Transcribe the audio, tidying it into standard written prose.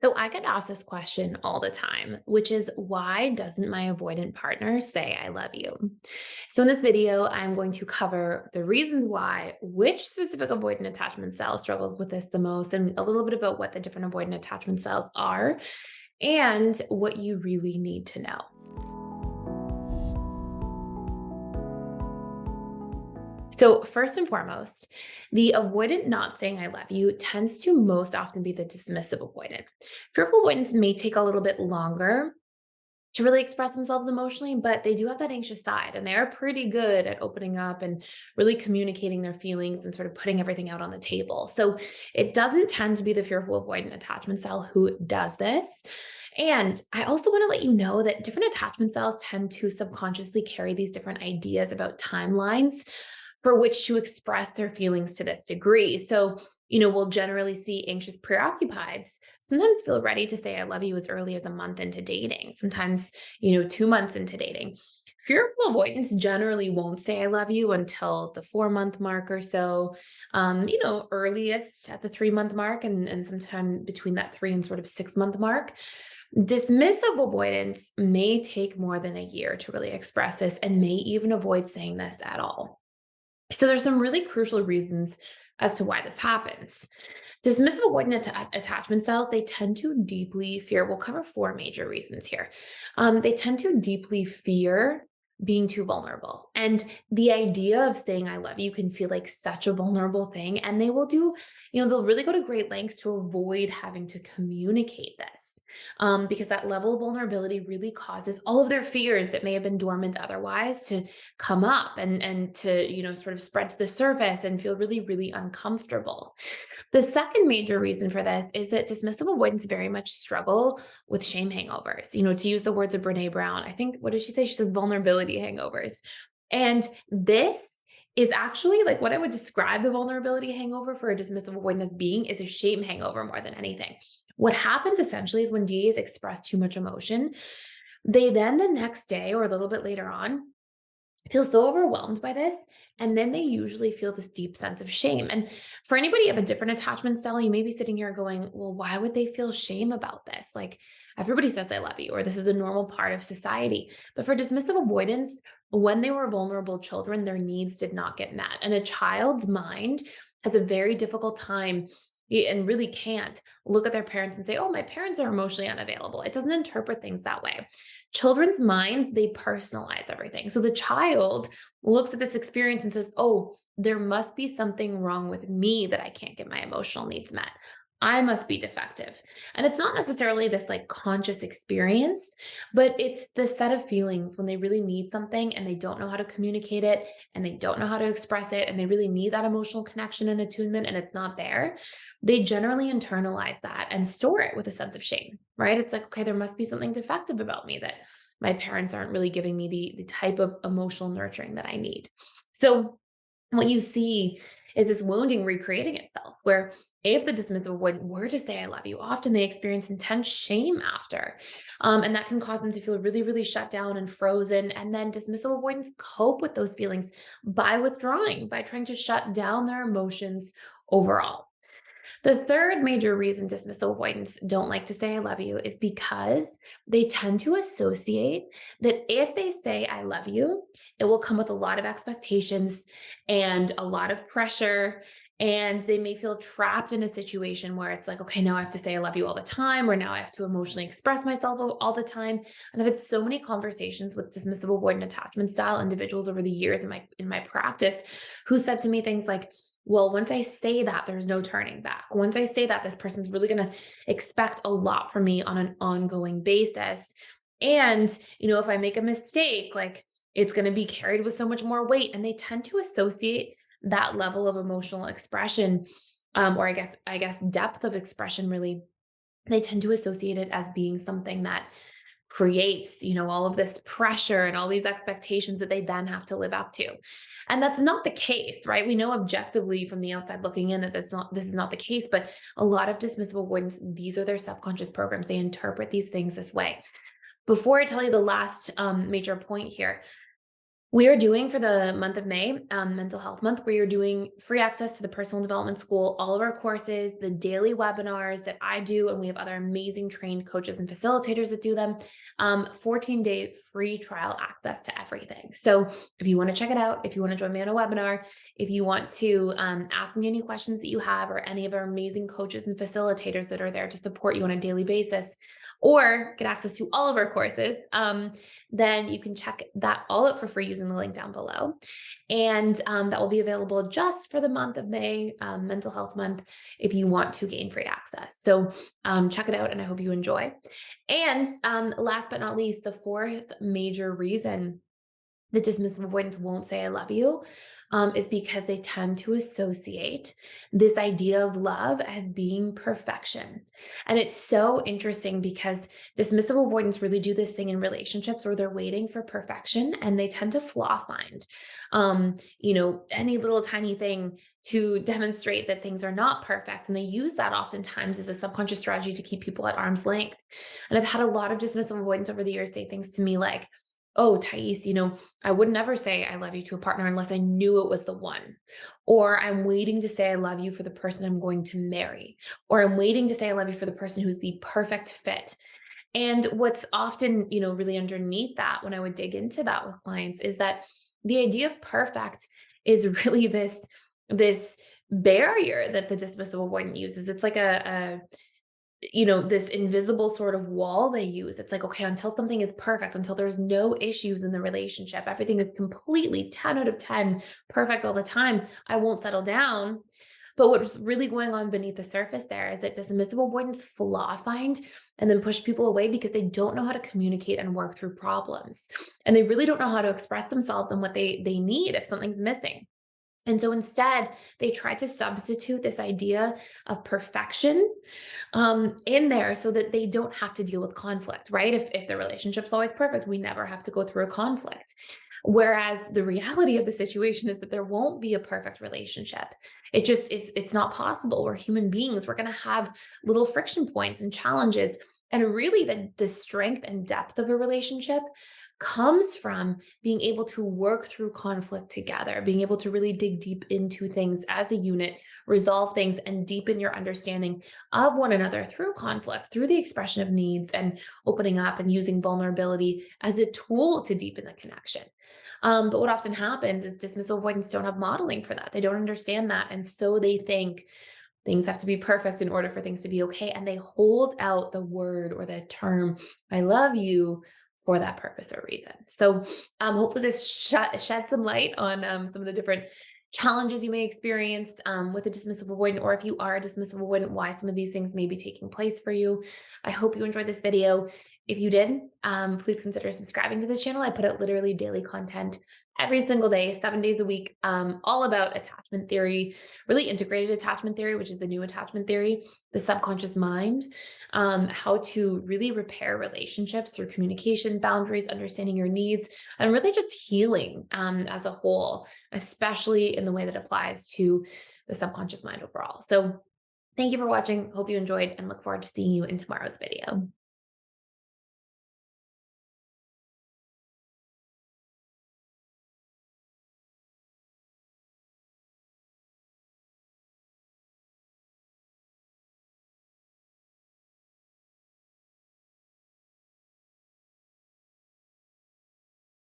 So I get asked this question all the time, which is why doesn't my avoidant partner say I love you? So in this video, I'm going to cover the reasons why, which specific avoidant attachment style struggles with this the most, and a little bit about what the different avoidant attachment styles are, and what you really need to know. So, first and foremost, the avoidant not saying I love you tends to most often be the dismissive avoidant. Fearful avoidants may take a little bit longer to really express themselves emotionally, but they do have that anxious side and they are pretty good at opening up and really communicating their feelings and sort of putting everything out on the table. So it doesn't tend to be the fearful avoidant attachment style who does this. And I also want to let you know that different attachment styles tend to subconsciously carry these different ideas about timelines for which to express their feelings to this degree. So, we'll generally see anxious preoccupieds sometimes feel ready to say I love you as early as a month into dating, sometimes, 2 months into dating. Fearful avoidance generally won't say I love you until the 4 month mark or so, earliest at the 3 month mark and sometime between that 3 and sort of 6 month mark. Dismissive avoidance may take more than a year to really express this and may even avoid saying this at all. So there's some really crucial reasons as to why this happens. Dismissive avoidant attachment styles, they tend to deeply fear. We'll cover four major reasons here. They tend to deeply fear being too vulnerable. And the idea of saying I love you can feel like such a vulnerable thing. And they will do, they'll really go to great lengths to avoid having to communicate this, because that level of vulnerability really causes all of their fears that may have been dormant otherwise to come up and to, sort of spread to the surface and feel really, really uncomfortable. The second major reason for this is that dismissive avoidants very much struggle with shame hangovers. To use the words of Brene Brown, I think, what did she say? She says vulnerability hangovers. And this is actually like what I would describe the vulnerability hangover for a dismissive avoidant as being is a shame hangover more than anything. What happens essentially is when DAs express too much emotion, they then the next day or a little bit later on feel so overwhelmed by this. And then they usually feel this deep sense of shame. And for anybody of a different attachment style, you may be sitting here going, well, why would they feel shame about this? Like everybody says, I love you, or this is a normal part of society. But for dismissive avoidance, when they were vulnerable children, their needs did not get met. And a child's mind has a very difficult time and really can't look at their parents and say, oh, my parents are emotionally unavailable. It doesn't interpret things that way. Children's minds, they personalize everything. So the child looks at this experience and says, oh, there must be something wrong with me that I can't get my emotional needs met. I must be defective. And it's not necessarily this like conscious experience, but it's the set of feelings when they really need something and they don't know how to communicate it and they don't know how to express it and they really need that emotional connection and attunement and it's not there. They generally internalize that and store it with a sense of shame, right? It's like, okay, there must be something defective about me that my parents aren't really giving me the type of emotional nurturing that I need. So what you see is this wounding recreating itself, where if the dismissive avoidant were to say, I love you, often they experience intense shame after. And that can cause them to feel really, really shut down and frozen. And then dismissive avoidants cope with those feelings by withdrawing, by trying to shut down their emotions overall. The third major reason dismissal avoidants don't like to say I love you is because they tend to associate that if they say I love you, it will come with a lot of expectations and a lot of pressure. And they may feel trapped in a situation where it's like, okay, now I have to say I love you all the time, or now I have to emotionally express myself all the time. And I've had so many conversations with dismissive avoidant attachment style individuals over the years in my practice who said to me things like, well, once I say that, there's no turning back. Once I say that, this person's really going to expect a lot from me on an ongoing basis. And, if I make a mistake, like it's going to be carried with so much more weight. And they tend to associate that level of emotional expression, or I guess depth of expression really, they tend to associate it as being something that creates, all of this pressure and all these expectations that they then have to live up to. And that's not the case, right? We know objectively from the outside looking in that this is not the case, but a lot of dismissive avoidance, these are their subconscious programs. They interpret these things this way. Before I tell you the last major point here, We are doing for the month of May, Mental Health Month, we are doing free access to the Personal Development School, all of our courses, the daily webinars that I do, and we have other amazing trained coaches and facilitators that do them. 14-day free trial access to everything. So if you want to check it out, if you want to join me on a webinar, if you want to ask me any questions that you have, or any of our amazing coaches and facilitators that are there to support you on a daily basis, or get access to all of our courses, then you can check that all out for free using the link down below. And that will be available just for the month of May, Mental Health Month, if you want to gain free access. So check it out, and I hope you enjoy. And last but not least, the fourth major reason the dismissive avoidance won't say I love you is because they tend to associate this idea of love as being perfection. And it's so interesting because dismissive avoidance really do this thing in relationships where they're waiting for perfection, and they tend to flaw find, any little tiny thing to demonstrate that things are not perfect. And they use that oftentimes as a subconscious strategy to keep people at arm's length. And I've had a lot of dismissive avoidance over the years say things to me like, oh, Thais, I would never say I love you to a partner unless I knew it was the one. Or I'm waiting to say I love you for the person I'm going to marry. Or I'm waiting to say I love you for the person who's the perfect fit. And what's often, really underneath that when I would dig into that with clients is that the idea of perfect is really this barrier that the dismissive avoidant uses. It's like this invisible sort of wall they use. It's like, okay, until something is perfect, until there's no issues in the relationship, everything is completely 10 out of 10 perfect all the time, I won't settle down. But what's really going on beneath the surface there is that dismissive avoidance flaw find and then push people away because they don't know how to communicate and work through problems. And they really don't know how to express themselves and what they need if something's missing. And so instead, they try to substitute this idea of perfection in there so that they don't have to deal with conflict, right? If the relationship's always perfect, we never have to go through a conflict. Whereas the reality of the situation is that there won't be a perfect relationship. It's not possible. We're human beings. We're going to have little friction points and challenges. And really, the strength and depth of a relationship comes from being able to work through conflict together, being able to really dig deep into things as a unit, resolve things, and deepen your understanding of one another through conflict, through the expression of needs, and opening up and using vulnerability as a tool to deepen the connection. But what often happens is dismissal avoidants don't have modeling for that. They don't understand that. And so they think things have to be perfect in order for things to be okay. And they hold out the word or the term, I love you, for that purpose or reason. So hopefully this shed some light on some of the different challenges you may experience with a dismissive avoidant, or if you are a dismissive avoidant, why some of these things may be taking place for you. I hope you enjoyed this video. If you did, please consider subscribing to this channel. I put out literally daily content every single day, 7 days a week, all about attachment theory, really integrated attachment theory, which is the new attachment theory, the subconscious mind, how to really repair relationships through communication, boundaries, understanding your needs, and really just healing as a whole, especially in the way that applies to the subconscious mind overall. So thank you for watching. Hope you enjoyed, and look forward to seeing you in tomorrow's video.